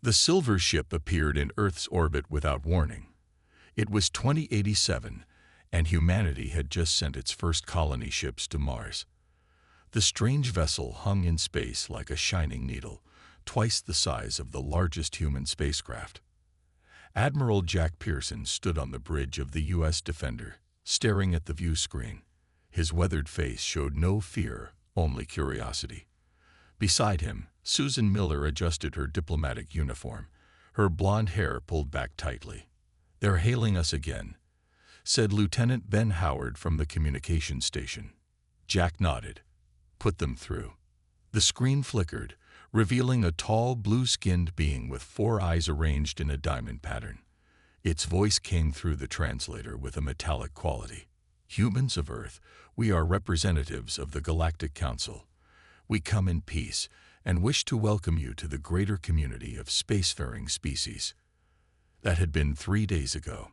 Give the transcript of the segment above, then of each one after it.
The silver ship appeared in Earth's orbit without warning. It was 2087, and humanity had just sent its first colony ships to Mars. The strange vessel hung in space like a shining needle, twice the size of the largest human spacecraft. Admiral Jack Pearson stood on the bridge of the U.S. Defender, staring at the view screen. His weathered face showed no fear, only curiosity. Beside him, Susan Miller adjusted her diplomatic uniform, her blonde hair pulled back tightly. "They're hailing us again," said Lieutenant Ben Howard from the communications station. Jack nodded. "Put them through." The screen flickered, revealing a tall, blue-skinned being with 4 eyes arranged in a diamond pattern. Its voice came through the translator with a metallic quality. "Humans of Earth, we are representatives of the Galactic Council. We come in peace and wish to welcome you to the greater community of spacefaring species." That had been 3 days ago.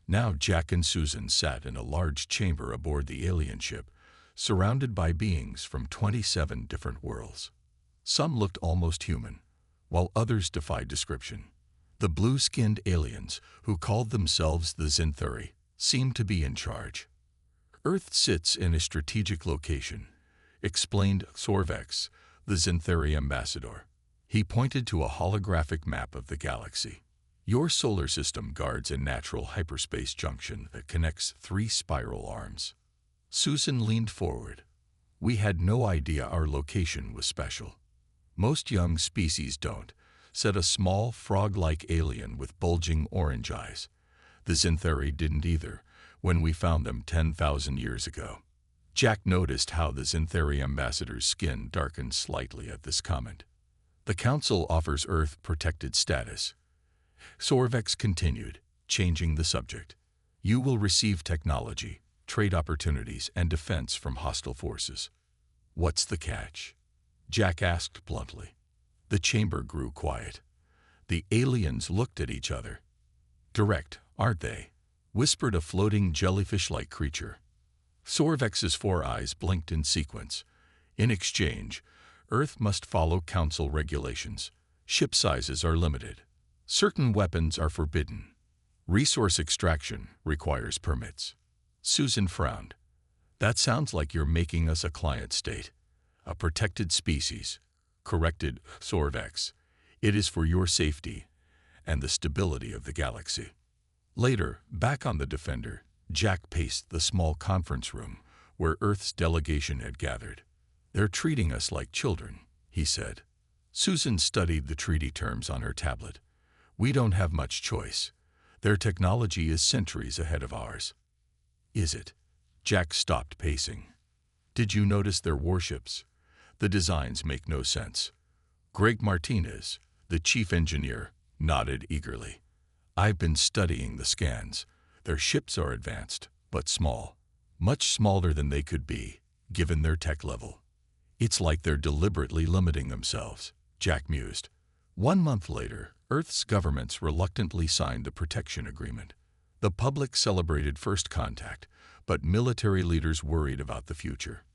Now Jack and Susan sat in a large chamber aboard the alien ship, surrounded by beings from 27 different worlds. Some looked almost human, while others defied description. The blue-skinned aliens, who called themselves the Zinthuri, seemed to be in charge. "Earth sits in a strategic location," explained Sorvex, the Zinthuri ambassador. He pointed to a holographic map of the galaxy. "Your solar system guards a natural hyperspace junction that connects 3 spiral arms." Susan leaned forward. "We had no idea our location was special." "Most young species don't," said a small, frog-like alien with bulging orange eyes. "The Zinthuri didn't either, when we found them 10,000 years ago." Jack noticed how the Zinthuri ambassador's skin darkened slightly at this comment. "The Council offers Earth protected status." Sorvex continued, changing the subject. "You will receive technology, trade opportunities, and defense from hostile forces." "What's the catch?" Jack asked bluntly. The chamber grew quiet. The aliens looked at each other. "Direct, aren't they?" whispered a floating jellyfish-like creature. Sorvex's 4 eyes blinked in sequence. "In exchange, Earth must follow Council regulations. Ship sizes are limited. Certain weapons are forbidden. Resource extraction requires permits." Susan frowned. "That sounds like you're making us a client state." "A protected species," corrected Sorvex. "It is for your safety and the stability of the galaxy." Later, back on the Defender, Jack paced the small conference room where Earth's delegation had gathered. "They're treating us like children," he said. Susan studied the treaty terms on her tablet. "We don't have much choice. Their technology is centuries ahead of ours." "Is it?" Jack stopped pacing. "Did you notice their warships? The designs make no sense." Greg Martinez, the chief engineer, nodded eagerly. "I've been studying the scans. Their ships are advanced, but small. Much smaller than they could be, given their tech level." "It's like they're deliberately limiting themselves," Jack mused. 1 month later, Earth's governments reluctantly signed the protection agreement. The public celebrated first contact, but military leaders worried about the future.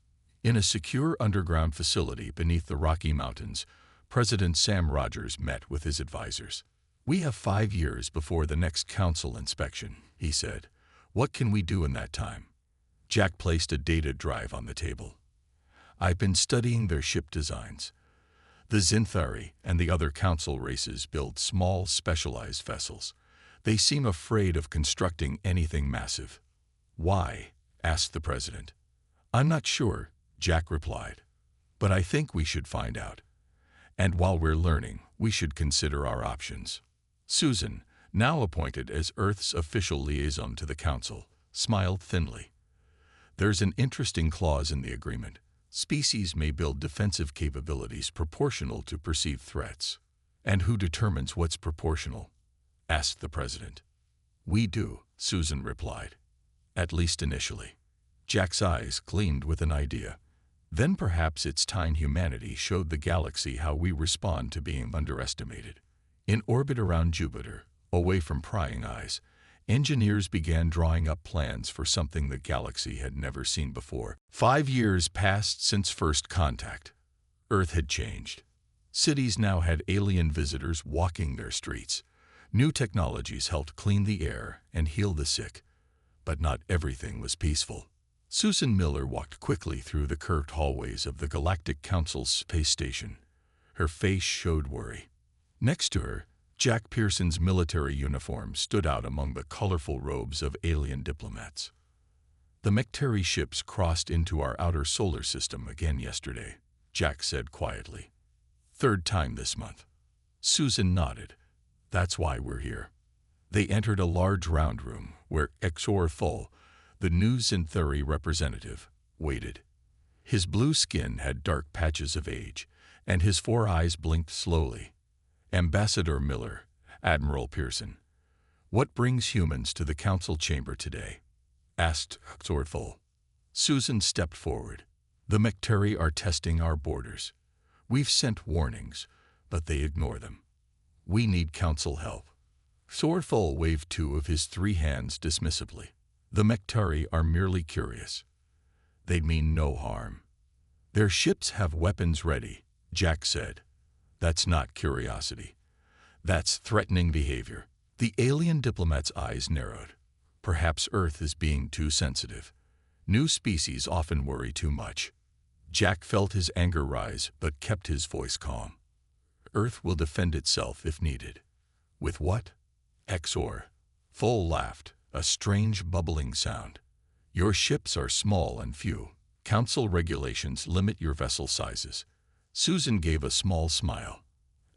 In a secure underground facility beneath the Rocky Mountains, President Sam Rogers met with his advisors. "We have 5 years before the next council inspection," he said. "What can we do in that time?" Jack placed a data drive on the table. "I've been studying their ship designs. The Zinthuri and the other council races build small, specialized vessels. They seem afraid of constructing anything massive." "Why?" asked the president. "I'm not sure," Jack replied. "But I think we should find out. And while we're learning, we should consider our options." Susan, now appointed as Earth's official liaison to the Council, smiled thinly. "There's an interesting clause in the agreement. Species may build defensive capabilities proportional to perceived threats." "And who determines what's proportional?" asked the president. "We do," Susan replied. "At least initially." Jack's eyes gleamed with an idea. "Then perhaps it's time humanity showed the galaxy how we respond to being underestimated." In orbit around Jupiter, away from prying eyes, engineers began drawing up plans for something the galaxy had never seen before. 5 years passed since first contact. Earth had changed. Cities now had alien visitors walking their streets. New technologies helped clean the air and heal the sick. But not everything was peaceful. Susan Miller walked quickly through the curved hallways of the Galactic Council's space station. Her face showed worry. Next to her, Jack Pearson's military uniform stood out among the colorful robes of alien diplomats. The Mecteri ships crossed into our outer solar system again yesterday, Jack said quietly. Third time this month. Susan nodded. That's why we're here. They entered a large round room where Exor Full, the New Syntheri representative, waited. His blue skin had dark patches of age, and his 4 eyes blinked slowly. Ambassador Miller, Admiral Pearson. What brings humans to the council chamber today? Asked Exor Full. Susan stepped forward. The Mecteri are testing our borders. We've sent warnings, but they ignore them. We need council help. Sorful waved 2 of his 3 hands dismissively. The Mecteri are merely curious. They mean no harm. Their ships have weapons ready, Jack said. That's not curiosity. That's threatening behavior. The alien diplomat's eyes narrowed. Perhaps Earth is being too sensitive. New species often worry too much. Jack felt his anger rise but kept his voice calm. Earth will defend itself if needed. With what? Exor Full laughed, a strange bubbling sound. Your ships are small and few. Council regulations limit your vessel sizes. Susan gave a small smile.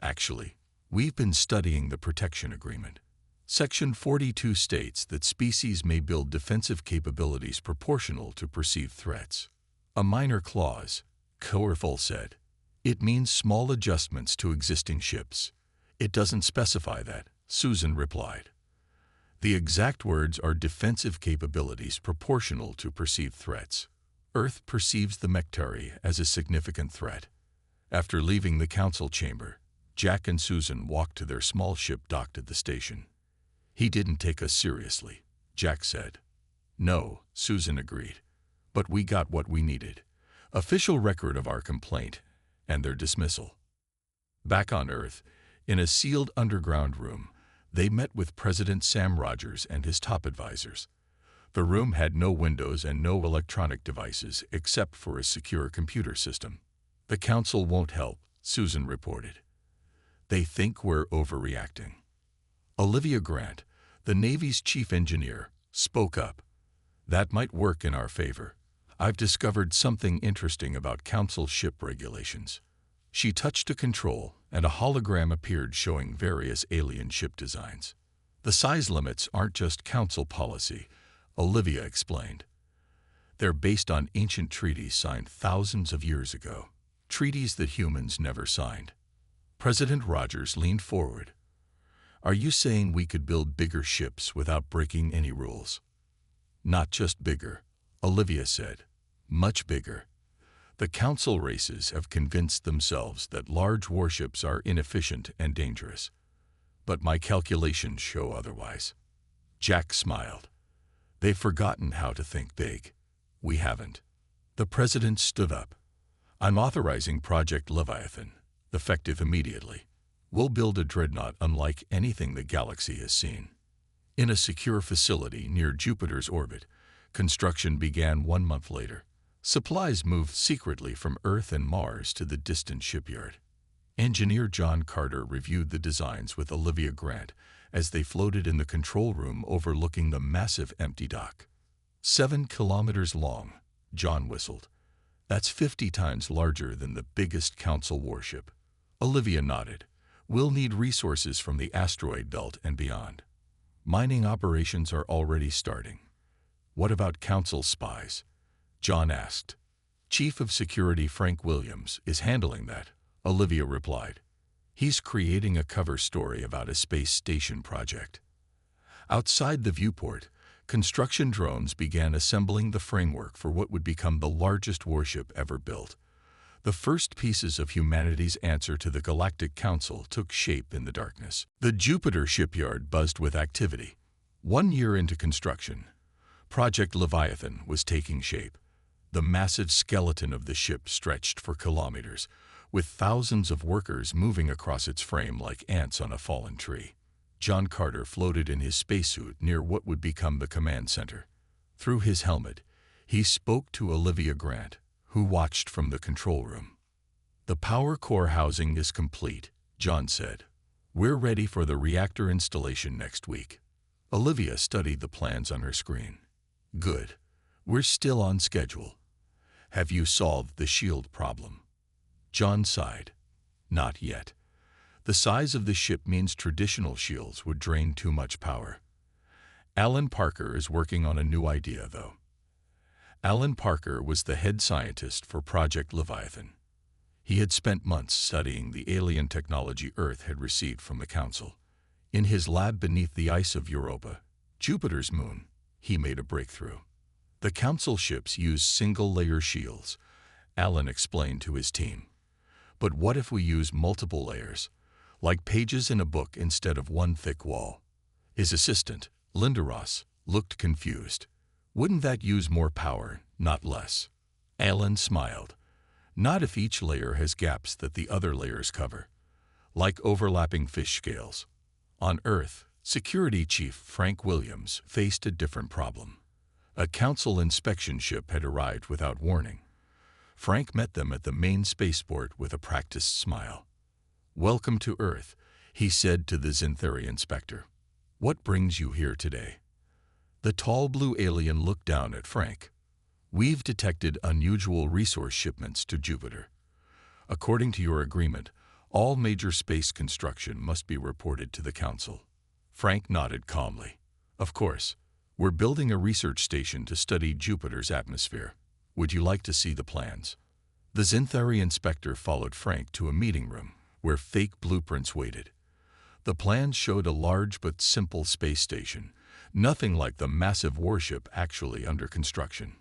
Actually, we've been studying the protection agreement. Section 42 states that species may build defensive capabilities proportional to perceived threats. A minor clause, Coerful said. It means small adjustments to existing ships. It doesn't specify that, Susan replied. The exact words are defensive capabilities proportional to perceived threats. Earth perceives the Mecteri as a significant threat. After leaving the council chamber, Jack and Susan walked to their small ship docked at the station. He didn't take us seriously, Jack said. No, Susan agreed. But we got what we needed. Official record of our complaint and their dismissal. Back on Earth, in a sealed underground room, they met with President Sam Rogers and his top advisors. The room had no windows and no electronic devices except for a secure computer system. The council won't help, Susan reported. They think we're overreacting. Olivia Grant, the Navy's chief engineer, spoke up. That might work in our favor. I've discovered something interesting about council ship regulations. She touched a control, and a hologram appeared showing various alien ship designs. The size limits aren't just council policy, Olivia explained. They're based on ancient treaties signed thousands of years ago, treaties that humans never signed. President Rogers leaned forward. Are you saying we could build bigger ships without breaking any rules? Not just bigger, Olivia said. Much bigger. The council races have convinced themselves that large warships are inefficient and dangerous. But my calculations show otherwise. Jack smiled. They've forgotten how to think big. We haven't. The president stood up. I'm authorizing Project Leviathan, effective immediately. We'll build a dreadnought unlike anything the galaxy has seen. In a secure facility near Jupiter's orbit, construction began 1 month later. Supplies moved secretly from Earth and Mars to the distant shipyard. Engineer John Carter reviewed the designs with Olivia Grant as they floated in the control room overlooking the massive empty dock. 7 kilometers long, John whistled. That's 50 times larger than the biggest council warship. Olivia nodded. We'll need resources from the asteroid belt and beyond. Mining operations are already starting. What about council spies? John asked. Chief of Security Frank Williams is handling that, Olivia replied. He's creating a cover story about a space station project. Outside the viewport, construction drones began assembling the framework for what would become the largest warship ever built. The first pieces of humanity's answer to the Galactic Council took shape in the darkness. The Jupiter shipyard buzzed with activity. 1 year into construction, Project Leviathan was taking shape. The massive skeleton of the ship stretched for kilometers, with thousands of workers moving across its frame like ants on a fallen tree. John Carter floated in his spacesuit near what would become the command center. Through his helmet, he spoke to Olivia Grant, who watched from the control room. "The power core housing is complete," John said. "We're ready for the reactor installation next week." Olivia studied the plans on her screen. "Good. We're still on schedule. Have you solved the shield problem?" John sighed. "Not yet. The size of the ship means traditional shields would drain too much power. Alan Parker is working on a new idea, though." Alan Parker was the head scientist for Project Leviathan. He had spent months studying the alien technology Earth had received from the Council. In his lab beneath the ice of Europa, Jupiter's moon, he made a breakthrough. "The Council ships use single-layer shields," Alan explained to his team. "But what if we use multiple layers, like pages in a book instead of one thick wall?" His assistant, Linda Ross, looked confused. "Wouldn't that use more power, not less?" Alan smiled. "Not if each layer has gaps that the other layers cover, like overlapping fish scales." On Earth, Security Chief Frank Williams faced a different problem. A Council inspection ship had arrived without warning. Frank met them at the main spaceport with a practiced smile. "Welcome to Earth," he said to the Xanthari inspector. "What brings you here today?" The tall blue alien looked down at Frank. "We've detected unusual resource shipments to Jupiter. According to your agreement, all major space construction must be reported to the Council." Frank nodded calmly. "Of course. We're building a research station to study Jupiter's atmosphere. Would you like to see the plans?" The Xanthari inspector followed Frank to a meeting room where fake blueprints waited. The plans showed a large but simple space station, nothing like the massive warship actually under construction.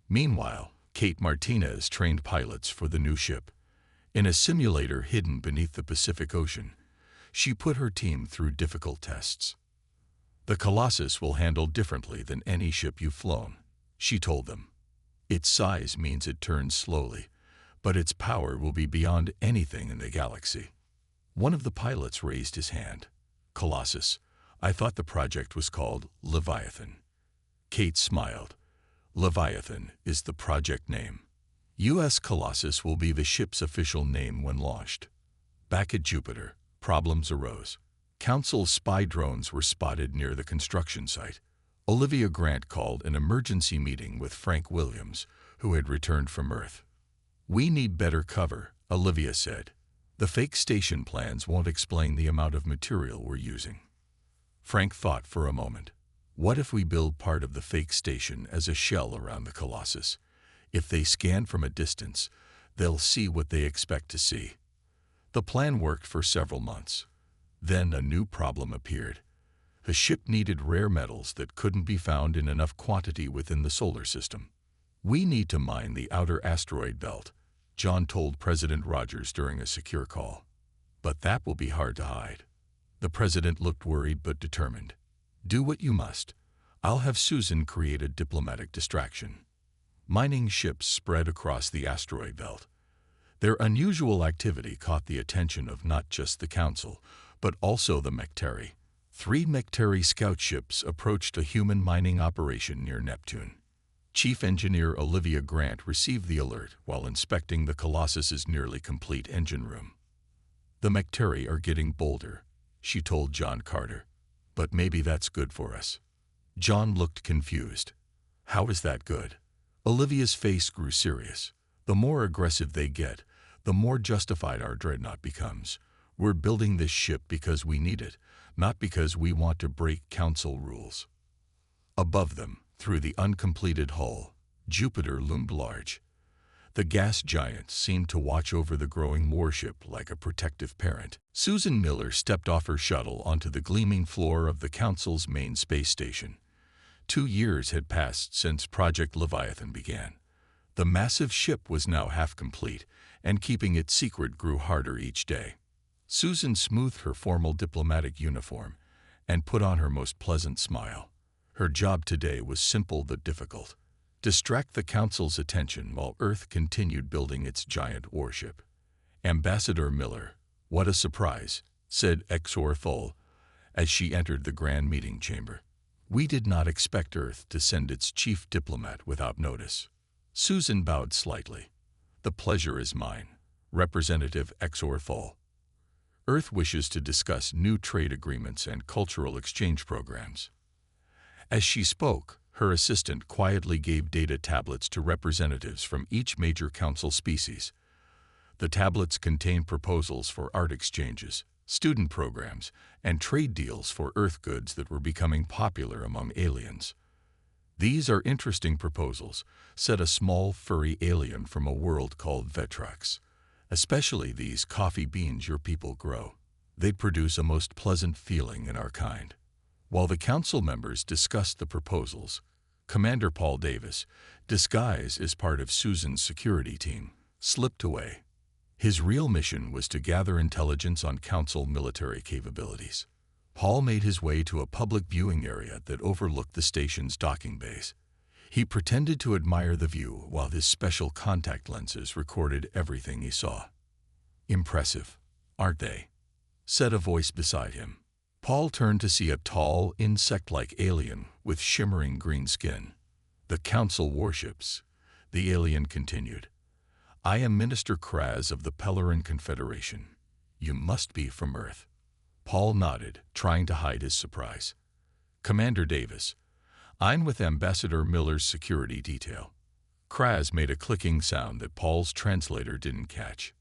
Meanwhile, Kate Martinez trained pilots for the new ship. In a simulator hidden beneath the Pacific Ocean, she put her team through difficult tests. "The Colossus will handle differently than any ship you've flown," she told them. "Its size means it turns slowly, but its power will be beyond anything in the galaxy." One of the pilots raised his hand. "Colossus, I thought the project was called Leviathan." Kate smiled. "Leviathan is the project name. U.S. Colossus will be the ship's official name when launched." Back at Jupiter, problems arose. Council spy drones were spotted near the construction site. Olivia Grant called an emergency meeting with Frank Williams, who had returned from Earth. "We need better cover," Olivia said. "The fake station plans won't explain the amount of material we're using." Frank thought for a moment. "What if we build part of the fake station as a shell around the Colossus? If they scan from a distance, they'll see what they expect to see." The plan worked for several months. Then a new problem appeared. The ship needed rare metals that couldn't be found in enough quantity within the solar system. "We need to mine the outer asteroid belt," John told President Rogers during a secure call. "But that will be hard to hide." The president looked worried but determined. "Do what you must. I'll have Susan create a diplomatic distraction." Mining ships spread across the asteroid belt. Their unusual activity caught the attention of not just the Council, but also the Mecteri. 3 Mecteri scout ships approached a human mining operation near Neptune. Chief Engineer Olivia Grant received the alert while inspecting the Colossus's nearly complete engine room. "The Mecteri are getting bolder," she told John Carter. "But maybe that's good for us." John looked confused. "How is that good?" Olivia's face grew serious. "The more aggressive they get, the more justified our Dreadnought becomes. We're building this ship because we need it, not because we want to break Council rules." Above them, through the uncompleted hull, Jupiter loomed large. The gas giant seemed to watch over the growing warship like a protective parent. Susan Miller stepped off her shuttle onto the gleaming floor of the Council's main space station. 2 years had passed since Project Leviathan began. The massive ship was now half complete, and keeping it secret grew harder each day. Susan smoothed her formal diplomatic uniform and put on her most pleasant smile. Her job today was simple but difficult: distract the Council's attention while Earth continued building its giant warship. Ambassador Miller, what a surprise, said Exor Thol as she entered the grand meeting chamber. We did not expect Earth to send its chief diplomat without notice. Susan bowed slightly. The pleasure is mine, Representative Exor Thol. Earth wishes to discuss new trade agreements and cultural exchange programs. As she spoke, her assistant quietly gave data tablets to representatives from each major council species. The tablets contained proposals for art exchanges, student programs, and trade deals for Earth goods that were becoming popular among aliens. These are interesting proposals, said a small, furry alien from a world called Vetrax. Especially these coffee beans your people grow. They produce a most pleasant feeling in our kind. While the council members discussed the proposals, Commander Paul Davis, disguised as part of Susan's security team, slipped away. His real mission was to gather intelligence on council military capabilities. Paul made his way to a public viewing area that overlooked the station's docking bays. He pretended to admire the view while his special contact lenses recorded everything he saw. Impressive, aren't they? Said a voice beside him. Paul turned to see a tall, insect-like alien with shimmering green skin. The council warships, the alien continued. I am Minister Kraz of the Pellerin Confederation. You must be from Earth. Paul nodded, trying to hide his surprise. Commander Davis, I'm with Ambassador Miller's security detail. Kraz made a clicking sound that Paul's translator didn't catch.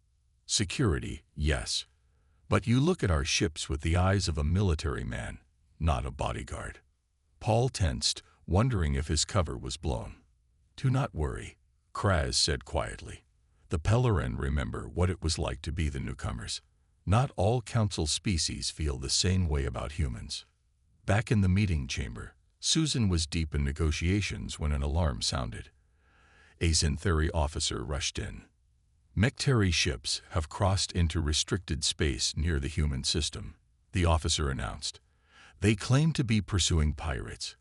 Security, yes. But you look at our ships with the eyes of a military man, not a bodyguard. Paul tensed, wondering if his cover was blown. Do not worry, Kraz said quietly. The Pellerin remember what it was like to be the newcomers. Not all council species feel the same way about humans. Back in the meeting chamber, Susan was deep in negotiations when an alarm sounded. A Xanthari officer rushed in. Mecteri ships have crossed into restricted space near the human system, the officer announced. They claim to be pursuing pirates,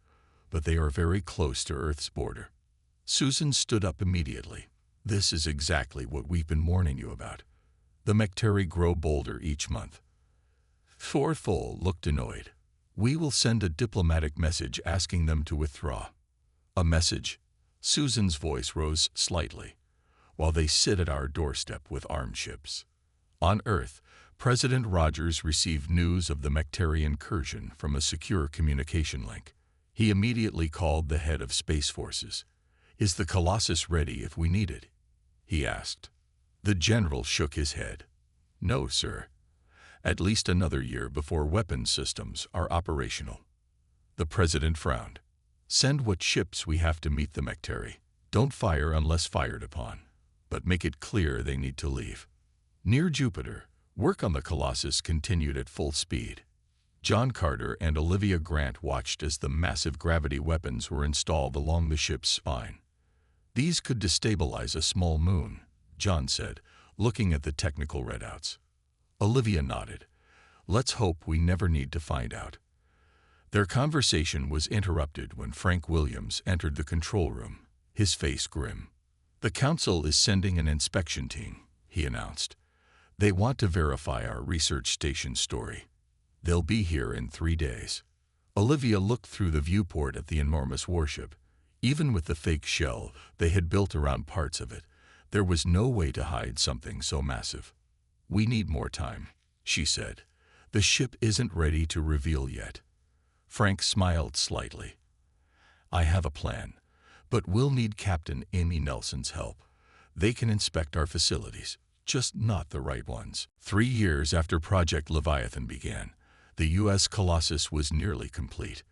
but they are very close to Earth's border. Susan stood up immediately. This is exactly what we've been warning you about. The Mecteri grow bolder each month. Thorthol looked annoyed. We will send a diplomatic message asking them to withdraw. A message? Susan's voice rose slightly. While they sit at our doorstep with armed ships. On Earth, President Rogers received news of the Mecteri incursion from a secure communication link. He immediately called the head of Space Forces. Is the Colossus ready if we need it? He asked. The general shook his head. No, sir. At least another year before weapons systems are operational. The president frowned. Send what ships we have to meet the Mecteri. Don't fire unless fired upon, but make it clear they need to leave. Near Jupiter, work on the Colossus continued at full speed. John Carter and Olivia Grant watched as the massive gravity weapons were installed along the ship's spine. These could destabilize a small moon, John said, looking at the technical readouts. Olivia nodded. Let's hope we never need to find out. Their conversation was interrupted when Frank Williams entered the control room, his face grim. The council is sending an inspection team, he announced. They want to verify our research station story. They'll be here in 3 days. Olivia looked through the viewport at the enormous warship. Even with the fake shell they had built around parts of it, there was no way to hide something so massive. We need more time, she said. The ship isn't ready to reveal yet. Frank smiled slightly. I have a plan, but we'll need Captain Amy Nelson's help. They can inspect our facilities, just not the right ones. 3 years after Project Leviathan began, the U.S. Colossus was nearly complete.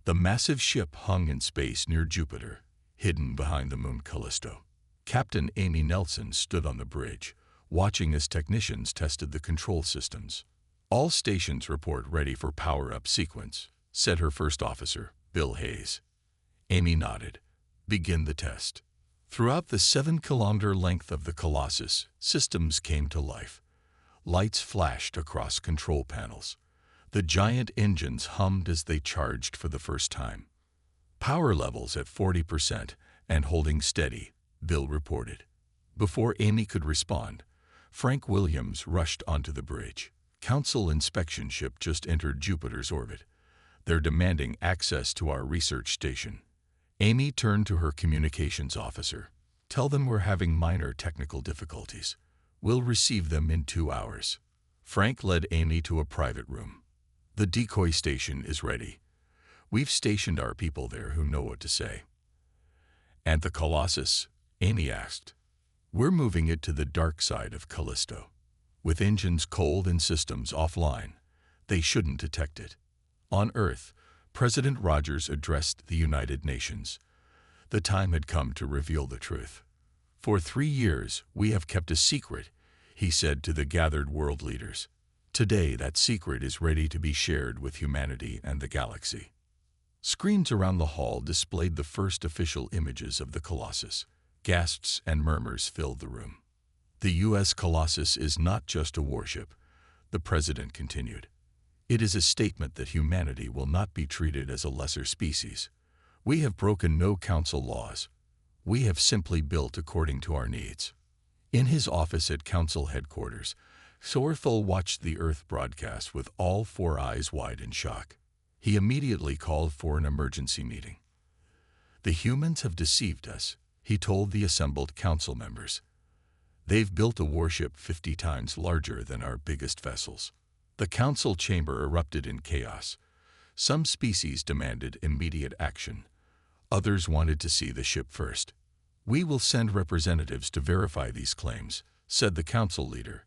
The massive ship hung in space near Jupiter, hidden behind the moon Callisto. Captain Amy Nelson stood on the bridge, watching as technicians tested the control systems. All stations report ready for power-up sequence, said her first officer, Bill Hayes. Amy nodded. Begin the test. Throughout the 7-kilometer length of the Colossus, systems came to life. Lights flashed across control panels. The giant engines hummed as they charged for the first time. Power levels at 40% and holding steady, Bill reported. Before Amy could respond, Frank Williams rushed onto the bridge. Council inspection ship just entered Jupiter's orbit. They're demanding access to our research station. Amy turned to her communications officer. Tell them we're having minor technical difficulties. We'll receive them in 2 hours. Frank led Amy to a private room. The decoy station is ready. We've stationed our people there who know what to say. And the Colossus? Amy asked. We're moving it to the dark side of Callisto. With engines cold and systems offline, they shouldn't detect it. On Earth, President Rogers addressed the United Nations. The time had come to reveal the truth. For 3 years, we have kept a secret, he said to the gathered world leaders. Today, that secret is ready to be shared with humanity and the galaxy. Screens around the hall displayed the first official images of the Colossus. Gasps and murmurs filled the room. The U.S. Colossus is not just a warship, the president continued. It is a statement that humanity will not be treated as a lesser species. We have broken no council laws. We have simply built according to our needs. In his office at council headquarters, Sorthol watched the Earth broadcast with all 4 eyes wide in shock. He immediately called for an emergency meeting. The humans have deceived us, he told the assembled council members. They've built a warship 50 times larger than our biggest vessels. The council chamber erupted in chaos. Some species demanded immediate action. Others wanted to see the ship first. We will send representatives to verify these claims, said the council leader,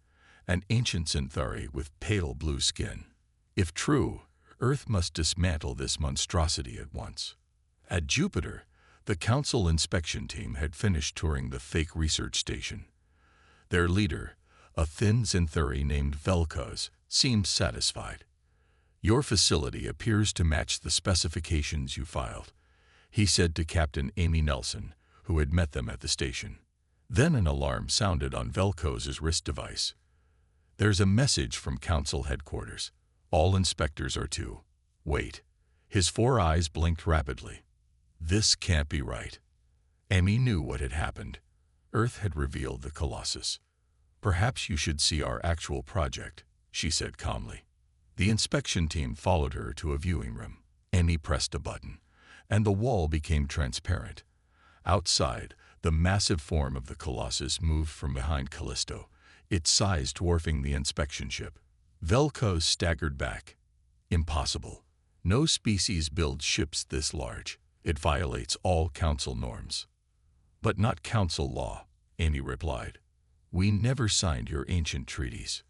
an ancient Centauri with pale blue skin. If true, Earth must dismantle this monstrosity at once. At Jupiter, the council inspection team had finished touring the fake research station. Their leader, a thin Centauri named Vel'Koz, seemed satisfied. Your facility appears to match the specifications you filed, he said to Captain Amy Nelson, who had met them at the station. Then an alarm sounded on Vel'Koz's wrist device. There's a message from council headquarters. All inspectors are to wait. His 4 eyes blinked rapidly. This can't be right. Amy knew what had happened. Earth had revealed the Colossus. Perhaps you should see our actual project, she said calmly. The inspection team followed her to a viewing room. Amy pressed a button, and the wall became transparent. Outside, the massive form of the Colossus moved from behind Callisto, its size dwarfing the inspection ship. Vel'Koz staggered back. Impossible. No species builds ships this large. It violates all council norms. But not council law, Amy replied. We never signed your ancient treaties.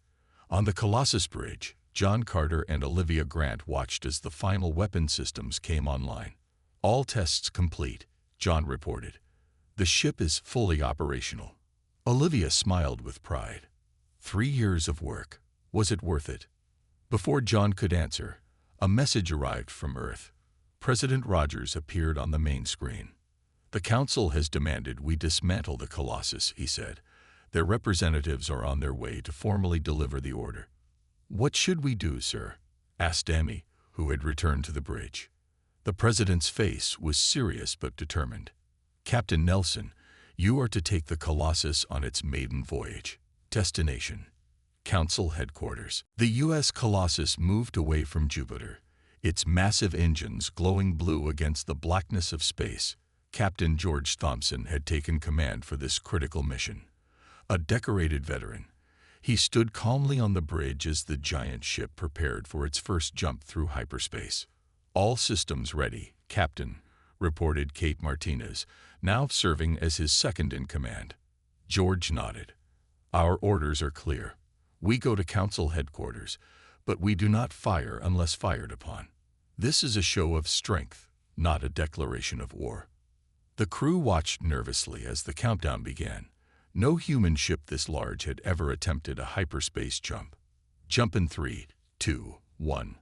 On the Colossus Bridge, John Carter and Olivia Grant watched as the final weapon systems came online. All tests complete, John reported. The ship is fully operational. Olivia smiled with pride. 3 years of work. Was it worth it? Before John could answer, a message arrived from Earth. President Rogers appeared on the main screen. The council has demanded we dismantle the Colossus, he said. Their representatives are on their way to formally deliver the order. What should we do, sir? Asked Amy, who had returned to the bridge. The president's face was serious but determined. Captain Nelson, you are to take the Colossus on its maiden voyage. Destination: Council Headquarters. The U.S. Colossus moved away from Jupiter, its massive engines glowing blue against the blackness of space. Captain George Thompson had taken command for this critical mission. A decorated veteran, he stood calmly on the bridge as the giant ship prepared for its first jump through hyperspace. All systems ready, Captain, reported Kate Martinez, now serving as his second in command. George nodded. Our orders are clear. We go to council headquarters, but we do not fire unless fired upon. This is a show of strength, not a declaration of war. The crew watched nervously as the countdown began. No human ship this large had ever attempted a hyperspace jump. Jump in 3, 2, 1.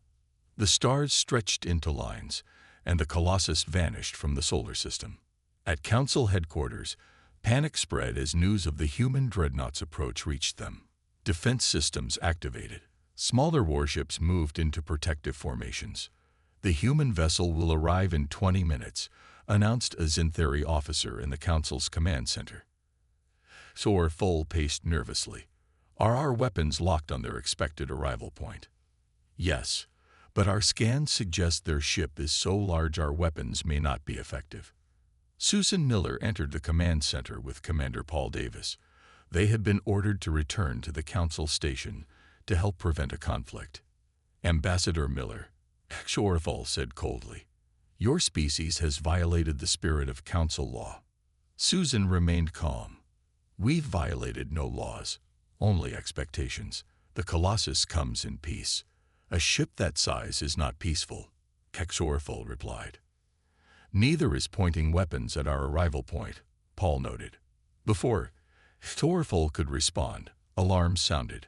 The stars stretched into lines, and the Colossus vanished from the solar system. At council headquarters, panic spread as news of the human Dreadnought's approach reached them. Defense systems activated. Smaller warships moved into protective formations. The human vessel will arrive in 20 minutes, announced a Centauri officer in the council's command center. Sorthol paced nervously. Are our weapons locked on their expected arrival point? Yes, but our scans suggest their ship is so large our weapons may not be effective. Susan Miller entered the command center with Commander Paul Davis. They had been ordered to return to the Council station to help prevent a conflict. Ambassador Miller, Shorthal said coldly, "Your species has violated the spirit of Council law." Susan remained calm. "We've violated no laws, only expectations. The Colossus comes in peace. A ship that size is not peaceful," Kexorthal replied. "Neither is pointing weapons at our arrival point," Paul noted. Before Thorfall could respond, alarms sounded.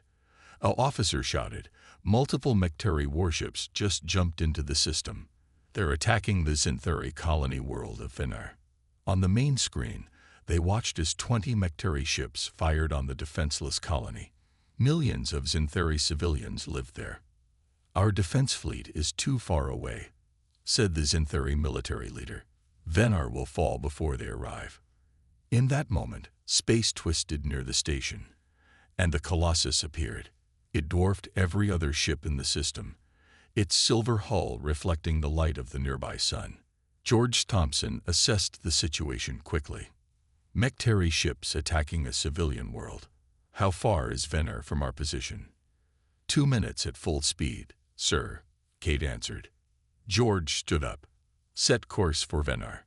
An officer shouted, "Multiple Mecteri warships just jumped into the system. They're attacking the Zintheri colony world of Finar." On the main screen, they watched as 20 Mecteri ships fired on the defenseless colony. Millions of Zintheri civilians lived there. "Our defense fleet is too far away," said the Zintheri military leader. "Venar will fall before they arrive." In that moment, space twisted near the station, and the Colossus appeared. It dwarfed every other ship in the system, its silver hull reflecting the light of the nearby sun. George Thompson assessed the situation quickly. "Mecteri ships attacking a civilian world. How far is Venar from our position?" 2 minutes at full speed, sir," Kate answered. George stood up. "Set course for Venar.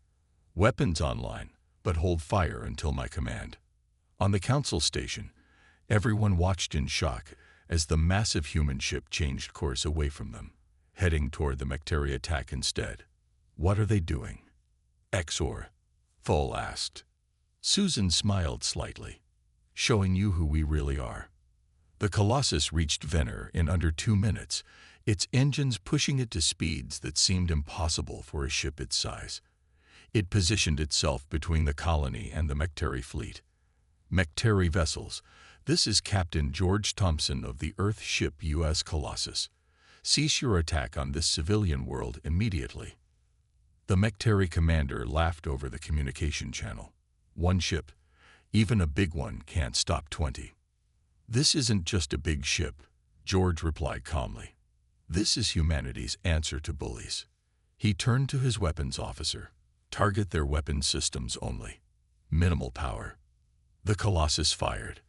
Weapons online, but hold fire until my command." On the Council station, everyone watched in shock as the massive human ship changed course away from them, heading toward the Mecteri attack instead. "What are they doing?" Exor Thol asked. Susan smiled slightly. "Showing you who we really are." The Colossus reached Venar in under 2 minutes, its engines pushing it to speeds that seemed impossible for a ship its size. It positioned itself between the colony and the Mecteri fleet. "Mecteri vessels, this is Captain George Thompson of the Earth ship U.S. Colossus. Cease your attack on this civilian world immediately." The Mecteri commander laughed over the communication channel. "One ship, even a big one, can't stop 20. "This isn't just a big ship," George replied calmly. "This is humanity's answer to bullies." He turned to his weapons officer. "Target their weapon systems only. Minimal power." The Colossus fired.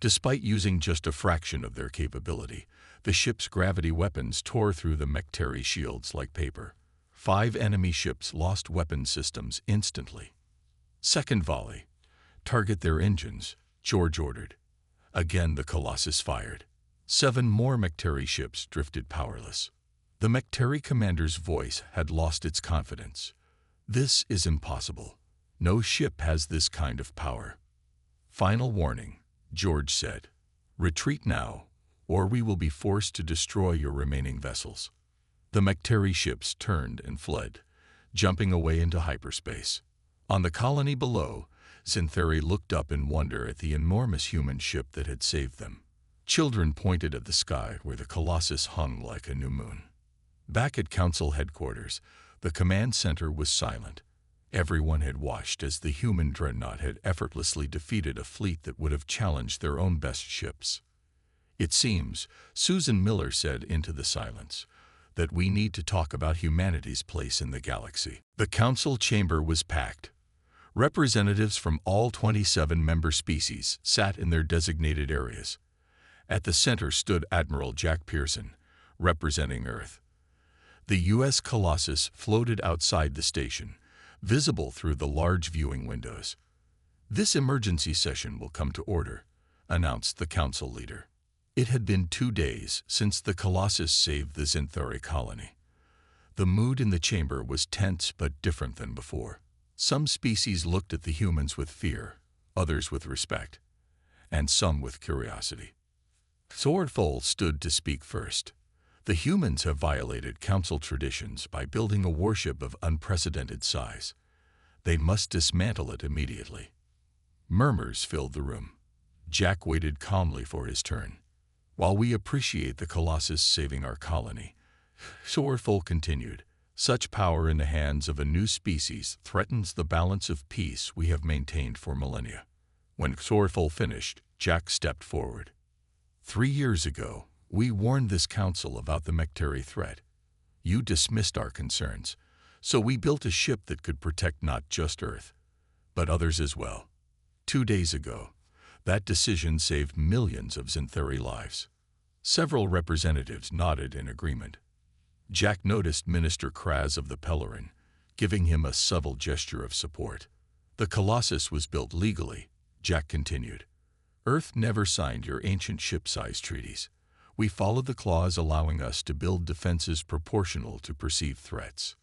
Despite using just a fraction of their capability, the ship's gravity weapons tore through the Mecteri shields like paper. 5 enemy ships lost weapon systems instantly. "Second volley. Target their engines," George ordered. Again the Colossus fired. 7 more Mecteri ships drifted powerless. The Mecteri commander's voice had lost its confidence. "This is impossible. No ship has this kind of power." "Final warning," George said. "Retreat now, or we will be forced to destroy your remaining vessels." The Mecteri ships turned and fled, jumping away into hyperspace. On the colony below, Zintheri looked up in wonder at the enormous human ship that had saved them. Children pointed at the sky where the Colossus hung like a new moon. Back at Council headquarters, the command center was silent. Everyone had watched as the human Dreadnought had effortlessly defeated a fleet that would have challenged their own best ships. "It seems," Susan Miller said into the silence, "that we need to talk about humanity's place in the galaxy." The Council chamber was packed. Representatives from all 27 member species sat in their designated areas. At the center stood Admiral Jack Pearson, representing Earth. The U.S. Colossus floated outside the station, visible through the large viewing windows. "This emergency session will come to order," announced the Council leader. It had been 2 days since the Colossus saved the Zintheri colony. The mood in the chamber was tense but different than before. Some species looked at the humans with fear, others with respect, and some with curiosity. Swordfall stood to speak first. "The humans have violated Council traditions by building a warship of unprecedented size. They must dismantle it immediately." Murmurs filled the room. Jack waited calmly for his turn. "While we appreciate the Colossus saving our colony," Swordfall continued, "such power in the hands of a new species threatens the balance of peace we have maintained for millennia." When Swordfall finished, Jack stepped forward. 3 years ago, we warned this council about the Mecteri threat. You dismissed our concerns, so we built a ship that could protect not just Earth, but others as well. 2 days ago, that decision saved millions of Xanthari lives. Several representatives nodded in agreement. Jack noticed Minister Kraz of the Pellerin, giving him a subtle gesture of support. The Colossus was built legally, Jack continued. Earth never signed your ancient ship-size treaties. We followed the clause allowing us to build defenses proportional to perceived threats.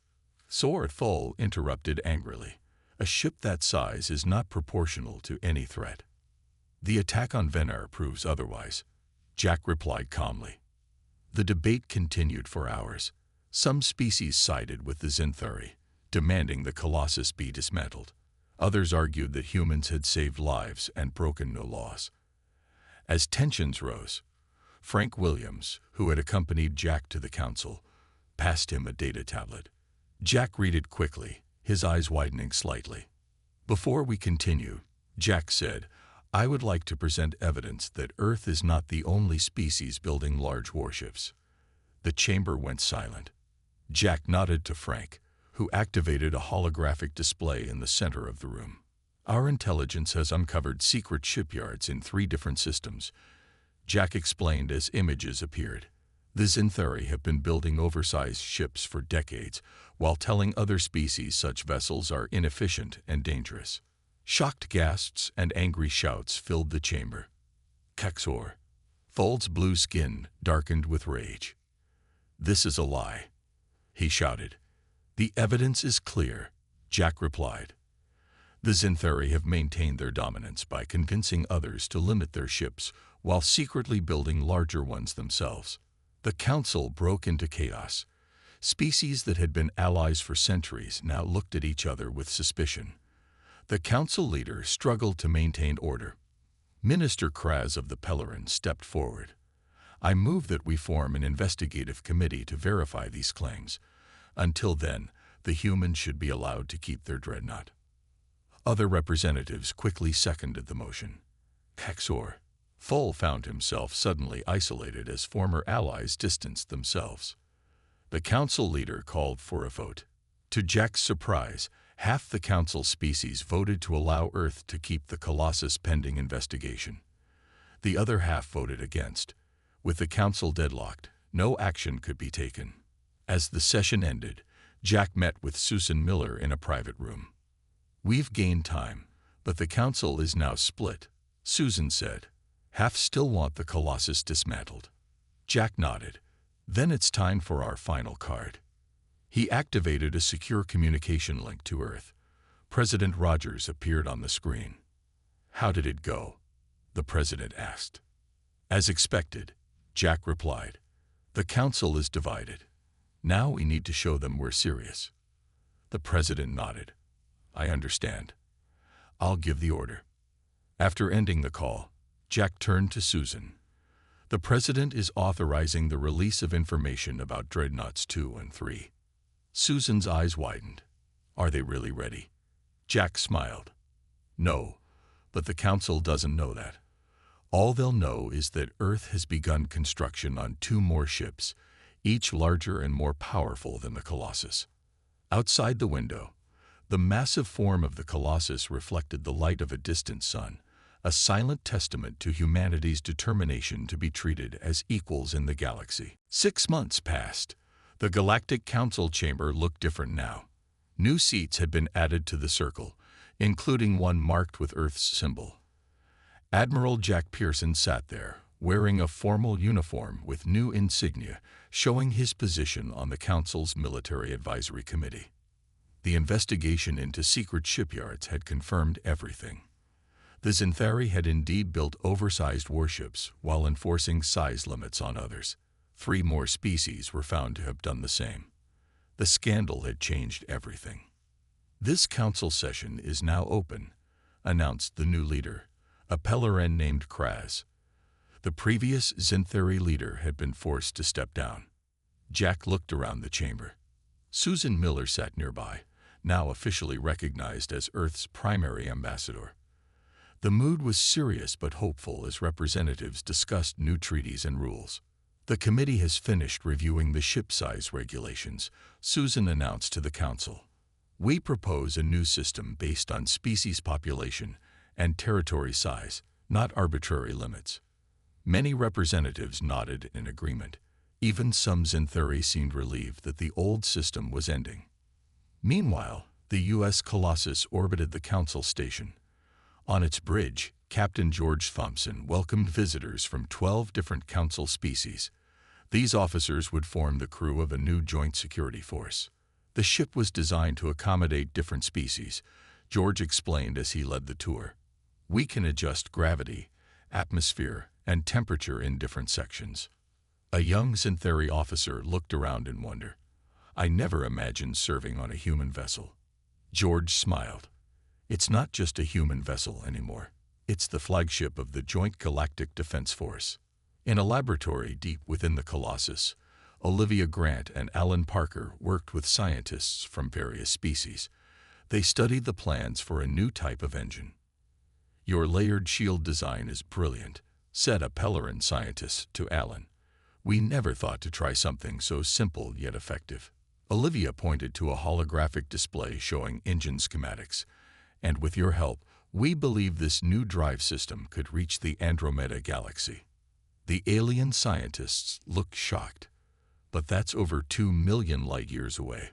Thol interrupted angrily. A ship that size is not proportional to any threat. The attack on Venar proves otherwise, Jack replied calmly. The debate continued for hours. Some species sided with the Xanthari, demanding the Colossus be dismantled. Others argued that humans had saved lives and broken no laws. As tensions rose, Frank Williams, who had accompanied Jack to the council, passed him a data tablet. Jack read it quickly, his eyes widening slightly. Before we continue, Jack said, I would like to present evidence that Earth is not the only species building large warships. The chamber went silent. Jack nodded to Frank, who activated a holographic display in the center of the room. Our intelligence has uncovered secret shipyards in 3 different systems, Jack explained as images appeared. The Xanthari have been building oversized ships for decades, while telling other species such vessels are inefficient and dangerous. Shocked gasps and angry shouts filled the chamber. Kaxor. Fold's blue skin darkened with rage. This is a lie, he shouted. The evidence is clear, Jack replied. The Xanthari have maintained their dominance by convincing others to limit their ships while secretly building larger ones themselves. The council broke into chaos. Species that had been allies for centuries now looked at each other with suspicion. The council leader struggled to maintain order. Minister Kraz of the Pellerin stepped forward. I move that we form an investigative committee to verify these claims. Until then, the humans should be allowed to keep their Dreadnought. Other representatives quickly seconded the motion. Kaxor. Thol found himself suddenly isolated as former allies distanced themselves. The council leader called for a vote. To Jack's surprise, half the council species voted to allow Earth to keep the Colossus pending investigation. The other half voted against. With the council deadlocked, no action could be taken. As the session ended, Jack met with Susan Miller in a private room. We've gained time, but the council is now split, Susan said. Half still want the Colossus dismantled. Jack nodded. Then it's time for our final card. He activated a secure communication link to Earth. President Rogers appeared on the screen. How did it go? The president asked. As expected, Jack replied. The council is divided. Now we need to show them we're serious. The president nodded. I understand. I'll give the order. After ending the call, Jack turned to Susan. The president is authorizing the release of information about Dreadnoughts 2 and 3. Susan's eyes widened. Are they really ready? Jack smiled. No, but the council doesn't know that. All they'll know is that Earth has begun construction on 2 more ships, each larger and more powerful than the Colossus. Outside the window, the massive form of the Colossus reflected the light of a distant sun, a silent testament to humanity's determination to be treated as equals in the galaxy. 6 months passed. The Galactic Council chamber looked different now. New seats had been added to the circle, including one marked with Earth's symbol. Admiral Jack Pearson sat there, wearing a formal uniform with new insignia, showing his position on the Council's Military Advisory Committee. The investigation into secret shipyards had confirmed everything. The Xanthari had indeed built oversized warships while enforcing size limits on others. 3 more species were found to have done the same. The scandal had changed everything. This council session is now open, announced the new leader, a Pellerin named Kraz. The previous Xanthari leader had been forced to step down. Jack looked around the chamber. Susan Miller sat nearby, now officially recognized as Earth's primary ambassador. The mood was serious but hopeful as representatives discussed new treaties and rules. "The committee has finished reviewing the ship size regulations," Susan announced to the council. "We propose a new system based on species population and territory size, not arbitrary limits." Many representatives nodded in agreement. Even some Xanthari seemed relieved that the old system was ending. Meanwhile, the U.S. Colossus orbited the council station. On its bridge, Captain George Thompson welcomed visitors from 12 different council species. These officers would form the crew of a new joint security force. The ship was designed to accommodate different species, George explained as he led the tour. "We can adjust gravity, atmosphere, and temperature in different sections." A young Xanthari officer looked around in wonder. "I never imagined serving on a human vessel." George smiled. "It's not just a human vessel anymore. It's the flagship of the Joint Galactic Defense Force." In a laboratory deep within the Colossus, Olivia Grant and Alan Parker worked with scientists from various species. They studied the plans for a new type of engine. "Your layered shield design is brilliant," said a Pellerin scientist to Alan. "We never thought to try something so simple yet effective." Olivia pointed to a holographic display showing engine schematics. "And with your help, we believe this new drive system could reach the Andromeda galaxy." The alien scientists looked shocked. "But that's over 2 million light-years away.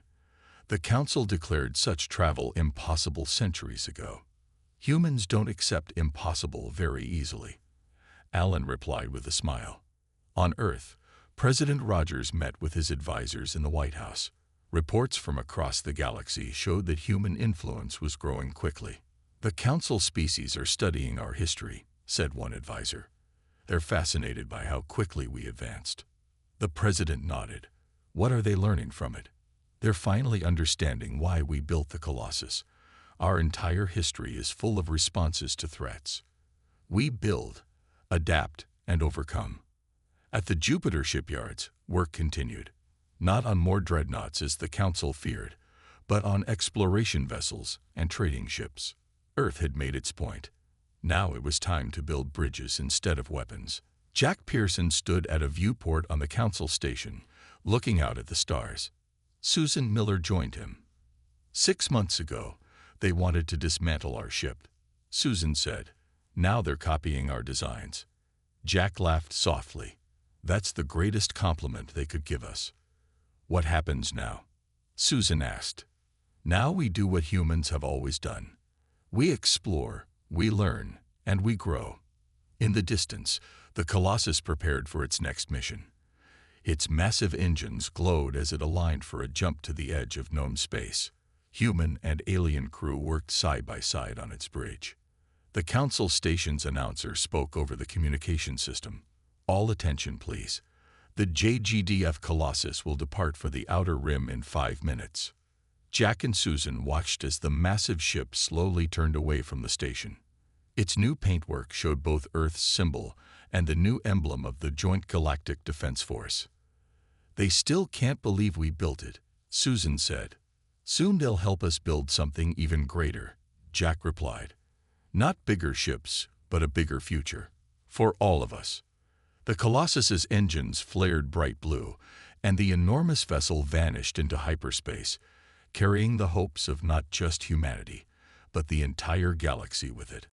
The council declared such travel impossible centuries ago." "Humans don't accept impossible very easily," Alan replied with a smile. On Earth, President Rogers met with his advisors in the White House. Reports from across the galaxy showed that human influence was growing quickly. "The council species are studying our history," said one advisor. "They're fascinated by how quickly we advanced." The president nodded. "What are they learning from it?" "They're finally understanding why we built the Colossus. Our entire history is full of responses to threats. We build, adapt, and overcome." At the Jupiter shipyards, work continued. Not on more dreadnoughts as the council feared, but on exploration vessels and trading ships. Earth had made its point. Now it was time to build bridges instead of weapons. Jack Pearson stood at a viewport on the council station, looking out at the stars. Susan Miller joined him. 6 months ago, they wanted to dismantle our ship," Susan said. "Now they're copying our designs." Jack laughed softly. "That's the greatest compliment they could give us." "What happens now?" Susan asked. "Now we do what humans have always done. We explore, we learn, and we grow." In the distance, the Colossus prepared for its next mission. Its massive engines glowed as it aligned for a jump to the edge of known space. Human and alien crew worked side by side on its bridge. The council station's announcer spoke over the communication system. "All attention, please. The JGDF Colossus will depart for the Outer Rim in 5 minutes." Jack and Susan watched as the massive ship slowly turned away from the station. Its new paintwork showed both Earth's symbol and the new emblem of the Joint Galactic Defense Force. "They still can't believe we built it," Susan said. "Soon they'll help us build something even greater," Jack replied. "Not bigger ships, but a bigger future. For all of us." The Colossus's engines flared bright blue, and the enormous vessel vanished into hyperspace, carrying the hopes of not just humanity, but the entire galaxy with it.